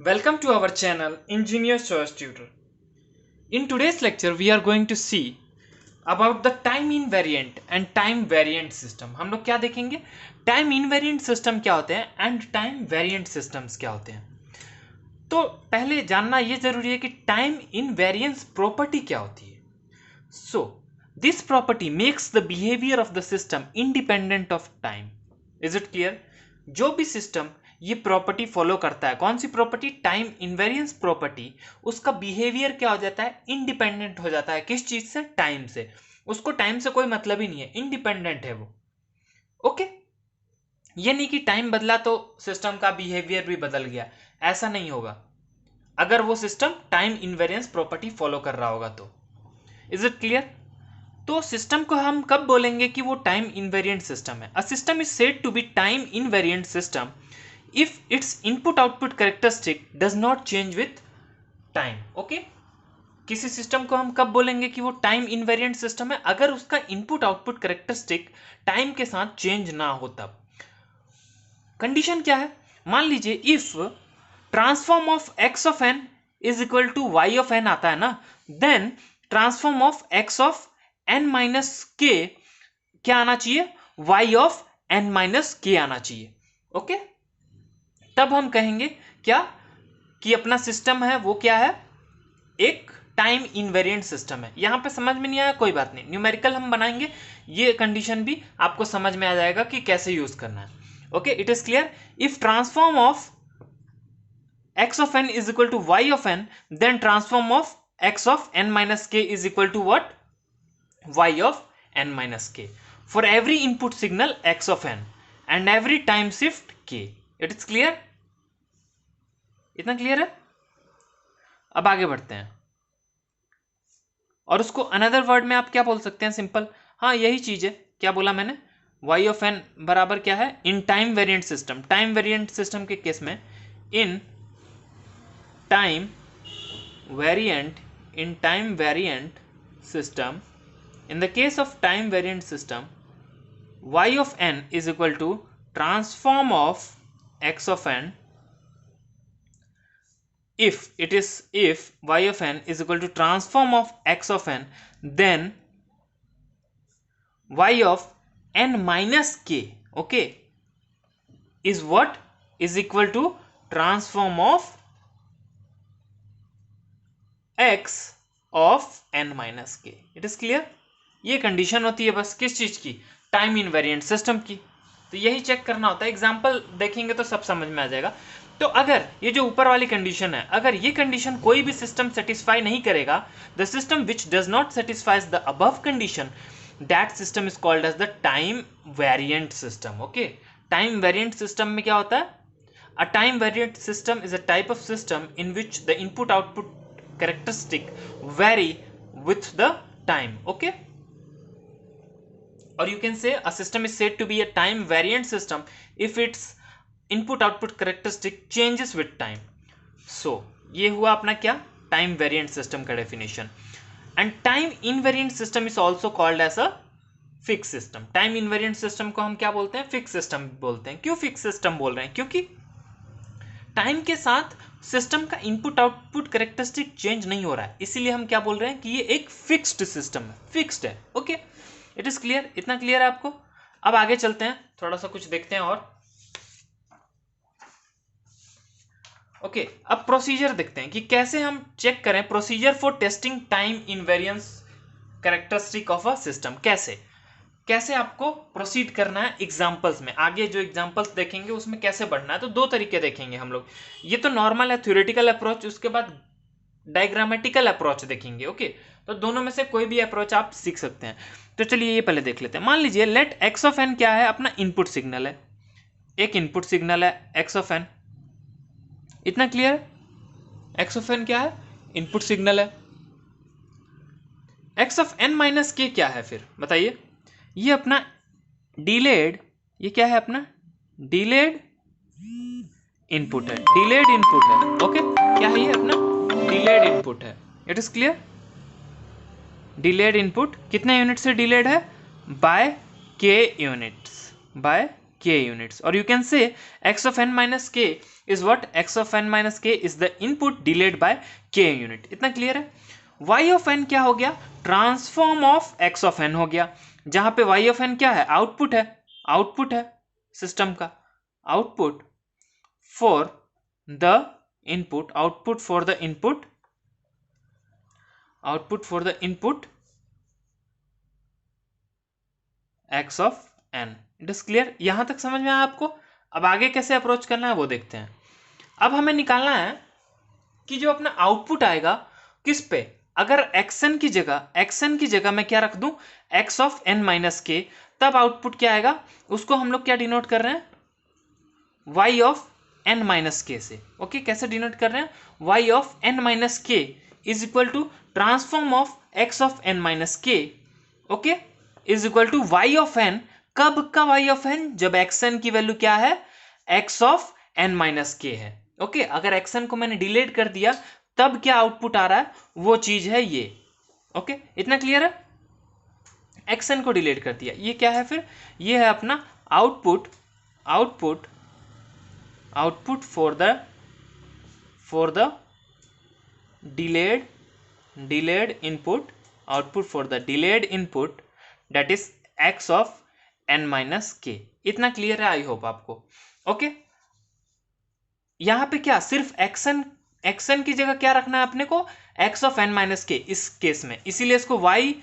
Welcome to our channel Engineer's Choice Tutor. In today's lecture we are going to see about the time invariant and time variant system. हम लोग क्या देखेंगे, time invariant system क्या होते हैं and time variant systems क्या होते हैं. तो पहले जानना ये जरूरी है कि टाइम इनवेरिएंस प्रॉपर्टी क्या होती है. So this property makes the behaviour of the system independent of time. Is it clear? जो भी सिस्टम ये प्रॉपर्टी फॉलो करता है, कौन सी प्रॉपर्टी? Time invariance property. उसका बिहेवियर क्या हो जाता है? इंडिपेंडेंट हो जाता है. किस चीज से? टाइम से. उसको टाइम से कोई मतलब ही नहीं है, इंडिपेंडेंट है वो. ओके, ये नहीं कि टाइम बदला तो सिस्टम का बिहेवियर भी बदल गया, ऐसा नहीं होगा अगर वो system time invariance property follow कर रहा होगा तो. Is it clear? तो सिस्टम को हम कब बोलेंगे कि वो टाइम इनवेरिएंट सिस्टम है? A system is said to be time invariant system if its input output characteristic does not change with time. Okay, किसी सिस्टम को हम कब बोलेंगे कि वो टाइम इनवेरिएंट सिस्टम है? अगर उसका इनपुट आउटपुट कैरेक्टरिस्टिक टाइम के साथ चेंज ना हो तब. कंडीशन क्या है? मान लीजिए if transform of x of n is equal to y of n आता है ना, then transform of x of n minus k क्या आना चाहिए? वाई ऑफ एन माइनस के आना चाहिए. ओके, तब हम कहेंगे क्या कि अपना सिस्टम है वो क्या है? एक टाइम इनवेरिएंट सिस्टम है. यहां पे समझ में नहीं आया कोई बात नहीं, न्यूमेरिकल हम बनाएंगे, ये कंडीशन भी आपको समझ में आ जाएगा कि कैसे यूज करना है. Okay, it is clear. If transform of x of n is equal to y of n, then transform of x of n minus k is equal to what? Y of n minus k for every input signal x of n and every time shift k. It is clear? इतना clear है? अब आगे बढ़ते हैं. और उसको another word में आप क्या बोल सकते हैं? सिंपल, हाँ यही चीज है. क्या बोला मैंने? y ऑफ n बराबर क्या है? In time variant system, time variant system के केस में in time variant system, in the case of time variant system y of n is equal to transform of x of n if y of n is equal to transform of x of n, then y of n minus k, okay, is what? Is equal to transform of x of n minus k. It is clear? ये condition होती है बस किस चीज की? Time invariant system की. तो यही चेक करना होता है. एग्जाम्पल देखेंगे तो सब समझ में आ जाएगा. तो अगर ये जो ऊपर वाली कंडीशन है, अगर ये कंडीशन कोई भी सिस्टम सेटिस्फाई नहीं करेगा, the system which does not satisfies the above condition, that system is called as the time variant system. Okay, time variant system में क्या होता है? A time variant system is a type of system in which the input output characteristic vary with the time. Okay, or you can say a system is said to be a time variant system if its input output characteristic changes with time. So ये हुआ अपना क्या? time variant system का definition. And time invariant system is also called as a fixed system. time invariant system को हम क्या बोलते हैं? fixed system बोलते हैं. क्यों fixed system बोल रहे हैं? क्योंकि टाइम के साथ सिस्टम का इनपुट आउटपुट कैरेक्टरिस्टिक चेंज नहीं हो रहा है, इसीलिए हम क्या बोल रहे हैं कि ये एक फिक्स्ड सिस्टम है, फिक्स्ड है. Okay, it is clear? इतना क्लियर है आपको? अब आगे चलते हैं, थोड़ा सा कुछ देखते हैं और. ओके, अब प्रोसीजर देखते हैं कि कैसे हम चेक करें. Procedure for testing time invariance characteristic of a system. कैसे आपको प्रोसीड करना है एग्जाम्पल्स में. आगे जो एग्जाम्पल्स देखेंगे उसमें कैसे बढ़ना है. तो दो तरीके देखेंगे हम लोग. ये तो नॉर्मल है, थ्योरेटिकल अप्रोच, उसके बाद डायग्रामेटिकल अप्रोच देखेंगे. ओके, तो दोनों में से कोई भी अप्रोच आप सीख सकते हैं. तो चलिए ये पहले देख लेते हैं. मान लीजिए लेट एक्स ऑफ एन क्या है? अपना इनपुट सिग्नल है. एक इनपुट सिग्नल है एक्स ऑफ एन. इतना क्लियर है? एक्स ऑफ एन क्या है? इनपुट सिग्नल है. X of n minus k क्या है फिर बताइए? ये अपना डिलेड, ये क्या है? अपना डिलेड इनपुट है. डिलेड इनपुट है. ओके, क्या है ये? अपना डिलेड इनपुट है. It is clear? Delayed input कितने यूनिट से डिलेड है? By k units, by k units, or you can say x of n minus k is what? X of n minus k is the input delayed by k unit. इतना clear है? y of n क्या हो गया? Transform of x of n हो गया, जहां पे y of n क्या है? आउटपुट है, आउटपुट है सिस्टम का, output for the input, output for the input, output for the input x of n. It is clear? यहां तक समझ में आया आपको? अब आगे कैसे अप्रोच करना है वो देखते हैं. अब हमें निकालना है कि जो अपना आउटपुट आएगा किस पे. अगर xn की जगह मैं क्या रख दूं? x of n minus k, तब आउटपुट क्या आएगा? उसको हम लोग क्या डिनोट कर रहे हैं? y of n minus k से. ओके, कैसे डिनोट कर रहे हैं? y of n minus k is equal to transform of x of n minus k, okay, is equal to y of n. कब का y of n? जब xn की value क्या है? x of n minus k है. Okay, अगर xn को मैंने डिलीट कर दिया तब क्या आउटपुट आ रहा है? वो चीज है ये. ओके, इतना क्लियर है? xn को डिलीट कर दिया, ये क्या है फिर? ये है अपना output, output, output for the delayed input, output for the delayed input, that is x of n minus k. इतना क्लियर है? आई होप आपको. ओके, यहां पे क्या सिर्फ xn की जगह क्या रखना है अपने को? x of n minus k इस केस में, इसीलिए इसको y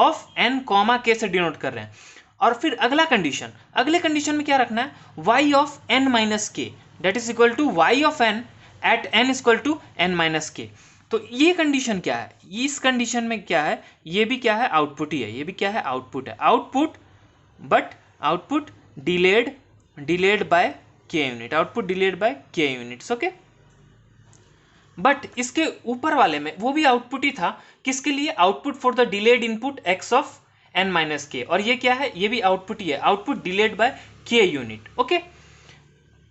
of n comma k से डिनोट कर रहे हैं. और फिर अगला कंडीशन, अगले कंडीशन में क्या रखना है? y of n minus k that is equal to y of n at n is equal to n minus k. तो ये कंडीशन क्या है? इस कंडीशन में क्या है? ये भी क्या है? आउटपुट ही है. ये भी क्या है? आउटपुट है. Output, but output delayed by k unit, output delayed by k units. Okay, but इसके ऊपर वाले में वो भी आउटपुट ही था. किसके लिए? Output for the delayed input x of n minus k. और ये क्या है? ये भी आउटपुट ही है, output delayed by k unit. Okay,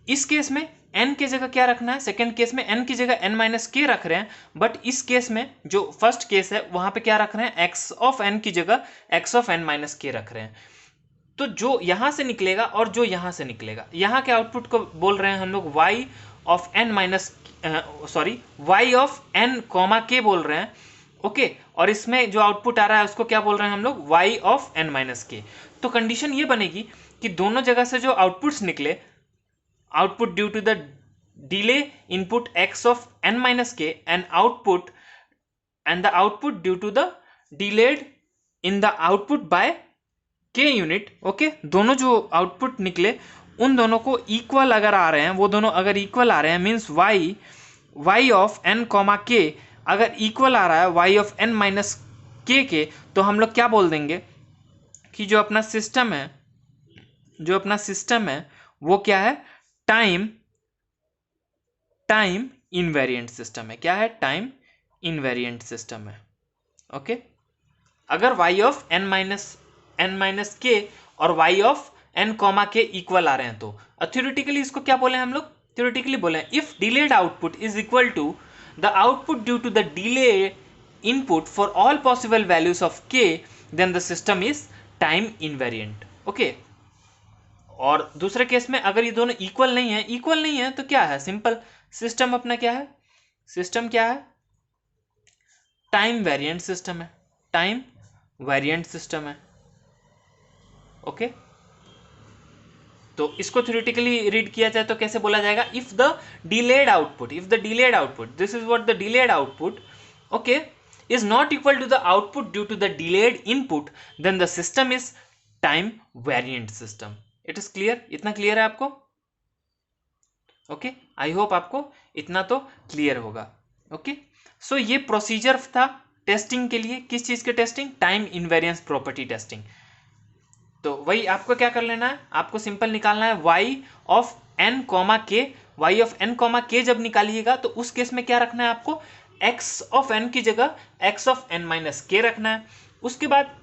इस केस में n की जगह क्या रखना है? सेकेंड केस में n की जगह n माइनस k रख रहे हैं, बट इस केस में जो फर्स्ट केस है वहां पे क्या रख रहे हैं? x ऑफ n की जगह x of n minus k रख रहे हैं. तो जो यहां से निकलेगा और जो यहां से निकलेगा, यहां के आउटपुट को बोल रहे हैं हम लोग y of n minus y of n comma k बोल रहे हैं. ओके, और इसमें जो आउटपुट आ रहा है उसको क्या बोल रहे हैं हम लोग? y of n minus k. तो कंडीशन ये बनेगी कि दोनों जगह से जो आउटपुट्स निकले, output due to the delay input x of n minus k and the output due to the delayed in the output by k unit. Okay, दोनों जो आउटपुट निकले उन दोनों को इक्वल अगर आ रहे हैं, वो दोनों अगर इक्वल आ रहे हैं, means y of n comma k अगर इक्वल आ रहा है y of n minus k के, तो हम लोग क्या बोल देंगे कि जो अपना सिस्टम है वो क्या है? टाइम इनवेरिएंट सिस्टम है. क्या है? टाइम इनवेरिएंट सिस्टम है. ओके, अगर y of n minus k और y of n comma k equal आ रहे हैं तो थ्योरेटिकली इसको क्या बोले हम लोग? थ्योरेटिकली बोले if delayed output is equal to the output due to the delay input for all possible values of k, then the system is time invariant. Okay, और दूसरे केस में अगर ये दोनों इक्वल नहीं है तो क्या है? सिंपल, सिस्टम अपना क्या है? सिस्टम क्या है? टाइम वेरिएंट सिस्टम है. टाइम वेरिएंट सिस्टम है. ओके, तो इसको थ्योरेटिकली रीड किया जाए तो कैसे बोला जाएगा? If the delayed output, this is what the delayed output, okay, is not equal to the output due to the delayed input, then the system is time variant system. It is clear? इतना clear है आपको? Okay, I hope आपको इतना तो clear होगा. Okay, सो ये procedure था testing के लिए. किस चीज के testing? Time invariance property testing. तो वही आपको क्या कर लेना है? आपको सिंपल निकालना है y of n comma k. y of n comma k जब निकालिएगा तो उस केस में क्या रखना है आपको? x ऑफ n की जगह x of n minus k रखना है. उसके बाद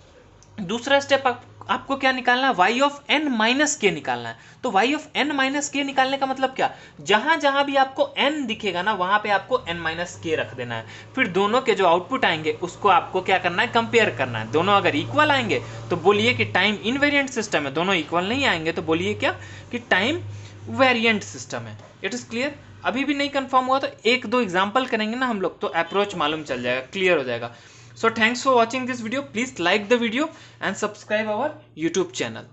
दूसरा स्टेप आपको क्या निकालना है, y ऑफ n माइनस के निकालना है। तो y ऑफ n माइनस के निकालने का मतलब क्या, जहां जहां भी आपको n दिखेगा ना वहां पे आपको n माइनस के रख देना है। फिर दोनों के जो आउटपुट आएंगे उसको आपको क्या करना है, कंपेयर करना है। दोनों अगर इक्वल आएंगे तो बोलिए कि टाइम इनवेरिएंट सिस्टम है, दोनों इक्वल नहीं आएंगे तो बोलिए क्या कि टाइम वेरिएंट सिस्टम है। It is clear. अभी भी नहीं कंफर्म हुआ तो एक दो एग्जांपल करेंगे ना हम लोग तो अप्रोच मालूम चल जाएगा, क्लियर हो जाएगा। So thanks for watching this video. Please like the video and subscribe our YouTube channel.